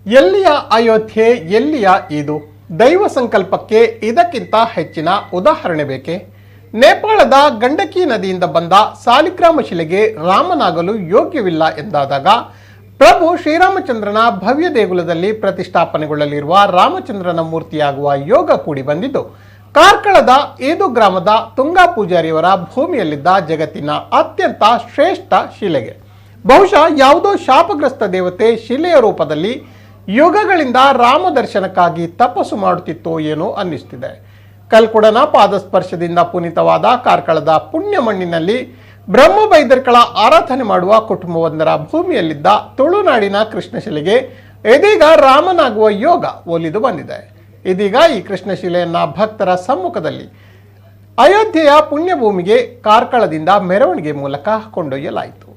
ಎಲ್ಲಿಯ ಅಯೋಧ್ಯೆ, ಎಲ್ಲಿಯ ಇದು? ದೈವ ಸಂಕಲ್ಪಕ್ಕೆ ಇದಕ್ಕಿಂತ ಹೆಚ್ಚಿನ ಉದಾಹರಣೆ ಬೇಕೆ? ನೇಪಾಳದ ಗಂಡಕಿ ನದಿಯಿಂದ ಬಂದ ಸಾಲಿಗ್ರಾಮ ಶಿಲೆಗೆ ರಾಮನಾಗಲು ಯೋಗ್ಯವಿಲ್ಲ ಎಂದಾದಾಗ ಪ್ರಭು ಶ್ರೀರಾಮಚಂದ್ರನ ಭವ್ಯ ದೇಗುಲದಲ್ಲಿ ಪ್ರತಿಷ್ಠಾಪನೆಗೊಳ್ಳಲಿರುವ ರಾಮಚಂದ್ರನ ಮೂರ್ತಿಯಾಗುವ ಯೋಗ ಕೂಡಿ ಬಂದಿದ್ದು, ಕಾರ್ಕಳದ ಏದು ಗ್ರಾಮದ ತುಂಗಾ ಪೂಜಾರಿಯವರ ಭೂಮಿಯಲ್ಲಿದ್ದ ಜಗತ್ತಿನ ಅತ್ಯಂತ ಶ್ರೇಷ್ಠ ಶಿಲೆಗೆ. ಬಹುಶಃ ಯಾವುದೋ ಶಾಪಗ್ರಸ್ತ ದೇವತೆ ಶಿಲೆಯ ರೂಪದಲ್ಲಿ ಯುಗಗಳಿಂದ ರಾಮ ದರ್ಶನಕ್ಕಾಗಿ ತಪಸ್ಸು ಮಾಡುತ್ತಿತ್ತೋ ಏನೋ ಅನ್ನಿಸ್ತಿದೆ. ಕಲ್ಕುಡನ ಪಾದಸ್ಪರ್ಶದಿಂದ ಪುನೀತವಾದ ಕಾರ್ಕಳದ ಪುಣ್ಯ ಮಣ್ಣಿನಲ್ಲಿ ಬ್ರಹ್ಮಬೈದರ್ಕಳ ಆರಾಧನೆ ಮಾಡುವ ಕುಟುಂಬವೊಂದರ ಭೂಮಿಯಲ್ಲಿದ್ದ ತುಳುನಾಡಿನ ಕೃಷ್ಣಶಿಲೆಗೆ ಇದೀಗ ರಾಮನಾಗುವ ಯೋಗ ಒಲಿದು ಬಂದಿದೆ. ಇದೀಗ ಈ ಕೃಷ್ಣಶಿಲೆಯನ್ನ ಭಕ್ತರ ಸಮ್ಮುಖದಲ್ಲಿ ಅಯೋಧ್ಯೆಯ ಪುಣ್ಯಭೂಮಿಗೆ ಕಾರ್ಕಳದಿಂದ ಮೆರವಣಿಗೆ ಮೂಲಕ ಕೊಂಡೊಯ್ಯಲಾಯಿತು.